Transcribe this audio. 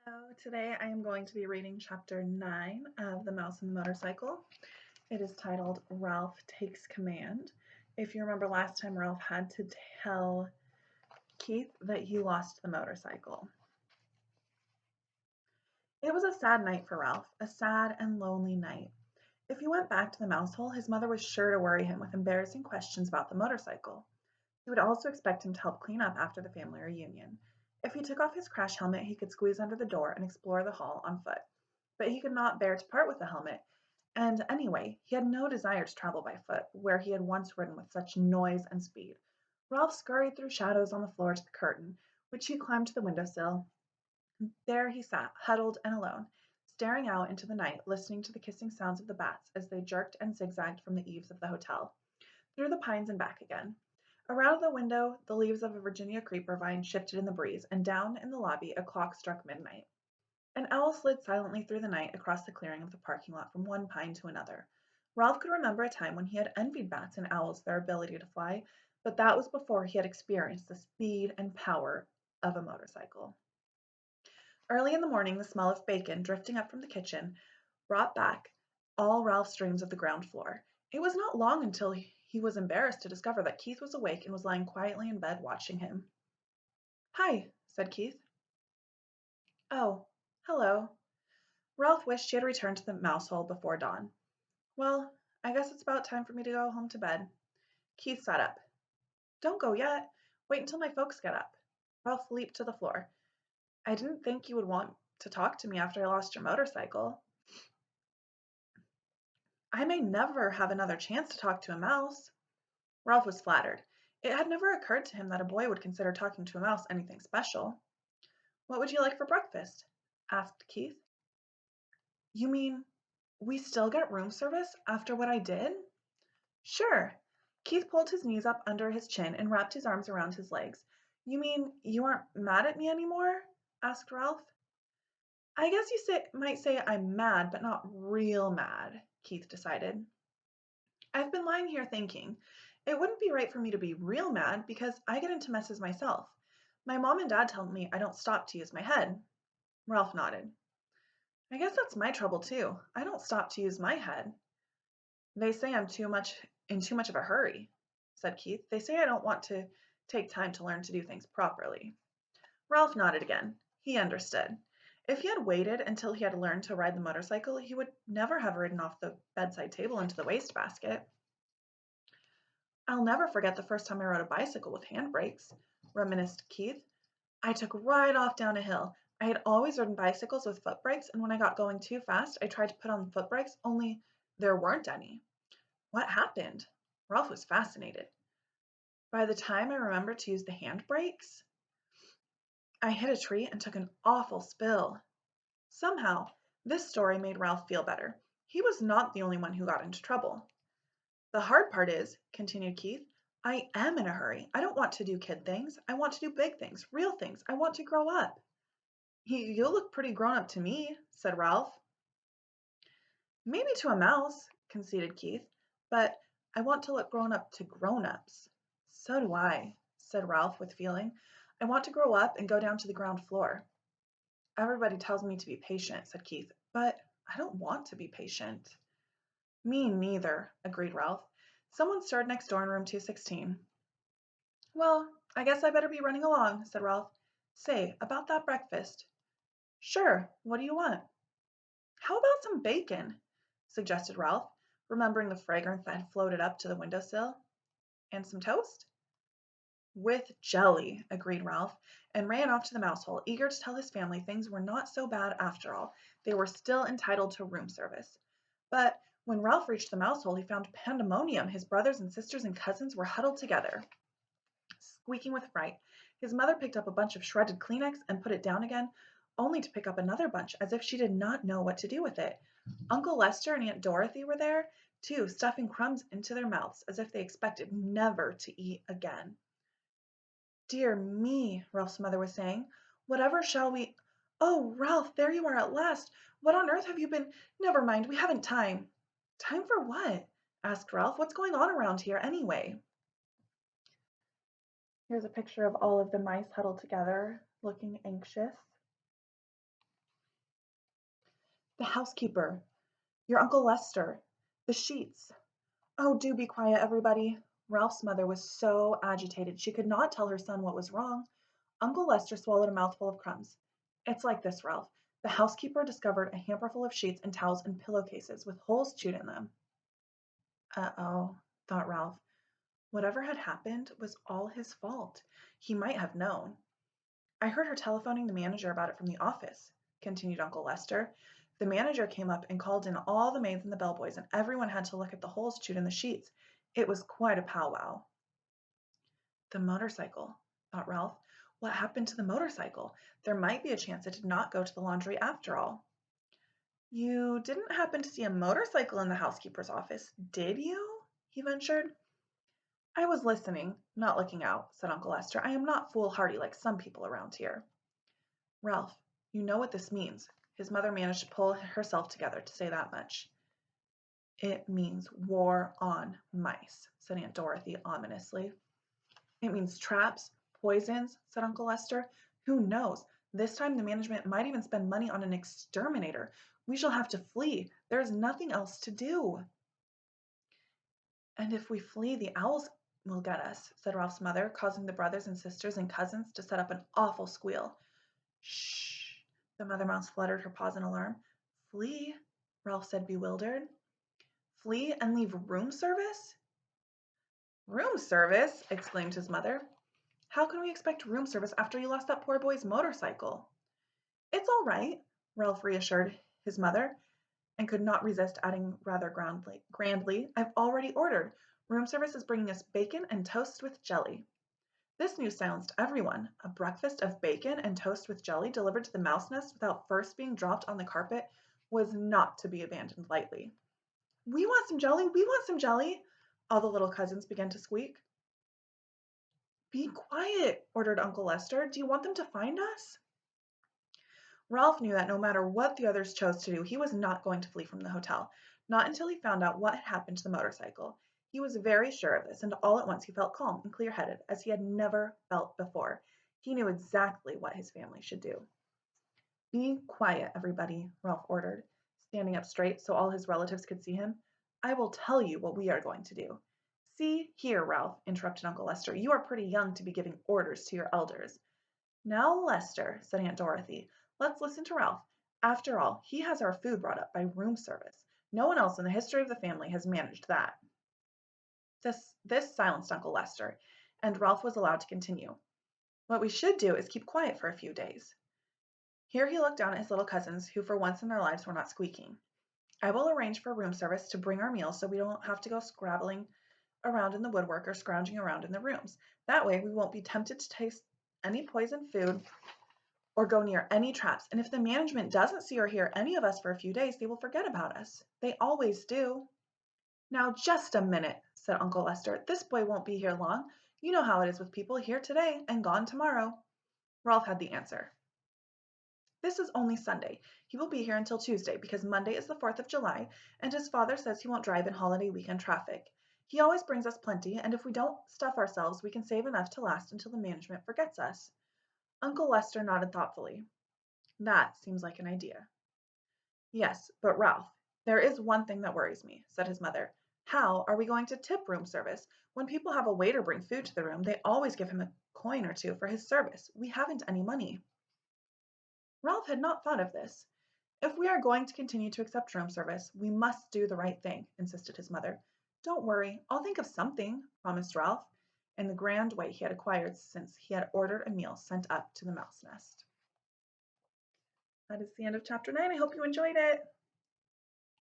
So today I am going to be reading chapter 9 of The Mouse and the Motorcycle. It is titled Ralph Takes Command. If you remember last time, Ralph had to tell Keith that he lost the motorcycle. It was a sad night for Ralph, a sad and lonely night. If he went back to the mouse hole, his mother was sure to worry him with embarrassing questions about the motorcycle. He would also expect him to help clean up after the family reunion. If he took off his crash helmet, he could squeeze under the door and explore the hall on foot. But he could not bear to part with the helmet, and anyway, he had no desire to travel by foot, where he had once ridden with such noise and speed. Ralph scurried through shadows on the floor to the curtain, which he climbed to the window sill. There he sat, huddled and alone, staring out into the night, listening to the kissing sounds of the bats as they jerked and zigzagged from the eaves of the hotel, through the pines and back again. Around the window, the leaves of a Virginia creeper vine shifted in the breeze, and down in the lobby a clock struck midnight. An owl slid silently through the night across the clearing of the parking lot from one pine to another. Ralph could remember a time when he had envied bats and owls their ability to fly, but that was before he had experienced the speed and power of a motorcycle. Early in the morning, the smell of bacon drifting up from the kitchen brought back all Ralph's dreams of the ground floor. It was not long until he was embarrassed to discover that Keith was awake and was lying quietly in bed watching him. "Hi," said Keith. "Oh, hello." Ralph wished he had returned to the mouse hole before dawn. "Well, I guess it's about time for me to go home to bed." Keith sat up. "Don't go yet. Wait until my folks get up." Ralph leaped to the floor. "I didn't think you would want to talk to me after I lost your motorcycle." "I may never have another chance to talk to a mouse." Ralph was flattered. It had never occurred to him that a boy would consider talking to a mouse anything special. "What would you like for breakfast?" asked Keith. "You mean we still get room service after what I did?" "Sure." Keith pulled his knees up under his chin and wrapped his arms around his legs. "You mean you aren't mad at me anymore?" asked Ralph. "I guess you might say I'm mad, but not real mad," Keith decided. "I've been lying here thinking. It wouldn't be right for me to be real mad because I get into messes myself. My mom and dad tell me I don't stop to use my head." Ralph nodded. "I guess that's my trouble too. I don't stop to use my head." "They say I'm too much of a hurry," said Keith. "They say I don't want to take time to learn to do things properly." Ralph nodded again. He understood. If he had waited until he had learned to ride the motorcycle, he would never have ridden off the bedside table into the wastebasket. "I'll never forget the first time I rode a bicycle with handbrakes," reminisced Keith. "I took right off down a hill. I had always ridden bicycles with foot brakes, and when I got going too fast, I tried to put on foot brakes, only there weren't any." "What happened?" Ralph was fascinated. "By the time I remembered to use the handbrakes, I hit a tree and took an awful spill." Somehow, this story made Ralph feel better. He was not the only one who got into trouble. "The hard part is," continued Keith, "I am in a hurry. I don't want to do kid things. I want to do big things, real things. I want to grow up." "You look pretty grown up to me," said Ralph. "Maybe to a mouse," conceded Keith, "but I want to look grown up to grown-ups." "So do I," said Ralph with feeling. "I want to grow up and go down to the ground floor." "Everybody tells me to be patient," said Keith, "but I don't want to be patient." "Me neither," agreed Ralph. Someone stirred next door in room 216. "Well, I guess I better be running along," said Ralph. "Say, about that breakfast." "Sure, what do you want?" "How about some bacon?" suggested Ralph, remembering the fragrance that had floated up to the window sill. "And some toast?" "With jelly," agreed Ralph, and ran off to the mouse hole, eager to tell his family things were not so bad after all. They were still entitled to room service. But when Ralph reached the mouse hole, he found pandemonium. His brothers and sisters and cousins were huddled together, squeaking with fright. His mother picked up a bunch of shredded Kleenex and put it down again, only to pick up another bunch as if she did not know what to do with it. Uncle Lester and Aunt Dorothy were there, too, stuffing crumbs into their mouths as if they expected never to eat again. "Dear me," Ralph's mother was saying, "whatever shall we—" "Oh, Ralph, there you are at last. What on earth have you been—" "Never mind, we haven't time." "Time for what?" asked Ralph. "What's going on around here, anyway?" Here's a picture of all of the mice huddled together, looking anxious. The housekeeper, your Uncle Lester, the sheets. Oh, do be quiet, everybody. Ralph's mother was so agitated she could not tell her son what was wrong. Uncle Lester swallowed a mouthful of crumbs. It's like this, Ralph. The housekeeper discovered a hamper full of sheets and towels and pillowcases with holes chewed in them. Uh-oh, thought Ralph. Whatever had happened was all his fault. He might have known. I heard her telephoning the manager about it from the office, continued Uncle Lester. The manager came up and called in all the maids and the bellboys, and everyone had to look at the holes chewed in the sheets. It was quite a powwow. The motorcycle, thought Ralph. What happened to the motorcycle? There might be a chance it did not go to the laundry after all. You didn't happen to see a motorcycle in the housekeeper's office, did you? He ventured. I was listening, not looking out, said Uncle Lester. I am not foolhardy like some people around here. Ralph, you know what this means. His mother managed to pull herself together to say that much. It means war on mice, said Aunt Dorothy ominously. It means traps, poisons, said Uncle Lester. Who knows? This time the management might even spend money on an exterminator. We shall have to flee. There is nothing else to do. And if we flee, the owls will get us, said Ralph's mother, causing the brothers and sisters and cousins to set up an awful squeal. Shh! The mother mouse fluttered her paws in alarm. Flee? Ralph said, bewildered. Flee and leave room service? Room service? Exclaimed his mother. How can we expect room service after you lost that poor boy's motorcycle? It's all right, Ralph reassured his mother, and could not resist adding rather grandly, I've already ordered. Room service is bringing us bacon and toast with jelly. This news silenced everyone. A breakfast of bacon and toast with jelly delivered to the mouse nest without first being dropped on the carpet was not to be abandoned lightly. We want some jelly! We want some jelly! All the little cousins began to squeak. Be quiet, ordered Uncle Lester. Do you want them to find us? Ralph knew that no matter what the others chose to do, he was not going to flee from the hotel, not until he found out what had happened to the motorcycle. He was very sure of this, and all at once he felt calm and clear-headed, as he had never felt before. He knew exactly what his family should do. Be quiet, everybody, Ralph ordered, standing up straight so all his relatives could see him. I will tell you what we are going to do. See here, Ralph, interrupted Uncle Lester, you are pretty young to be giving orders to your elders. Now, Lester, said Aunt Dorothy, let's listen to Ralph. After all, he has our food brought up by room service. No one else in the history of the family has managed that. This silenced Uncle Lester, and Ralph was allowed to continue. What we should do is keep quiet for a few days. Here he looked down at his little cousins, who for once in their lives were not squeaking. I will arrange for room service to bring our meals so we don't have to go scrabbling around in the woodwork or scrounging around in the rooms. That way we won't be tempted to taste any poisoned food or go near any traps. And if the management doesn't see or hear any of us for a few days, they will forget about us. They always do. Now, just a minute, said Uncle Lester. This boy won't be here long. You know how it is with people here today and gone tomorrow. Ralph had the answer. This is only Sunday. He will be here until Tuesday because Monday is the 4th of July, and his father says he won't drive in holiday weekend traffic. He always brings us plenty, and if we don't stuff ourselves, we can save enough to last until the management forgets us. Uncle Lester nodded thoughtfully. That seems like an idea. Yes, but Ralph, there is one thing that worries me, said his mother. How are we going to tip room service? When people have a waiter bring food to the room, they always give him a coin or two for his service. We haven't any money. Ralph had not thought of this. If we are going to continue to accept room service, we must do the right thing, insisted his mother. Don't worry, I'll think of something, promised Ralph, in the grand way he had acquired since he had ordered a meal sent up to the mouse nest. That is the end of chapter 9. I hope you enjoyed it.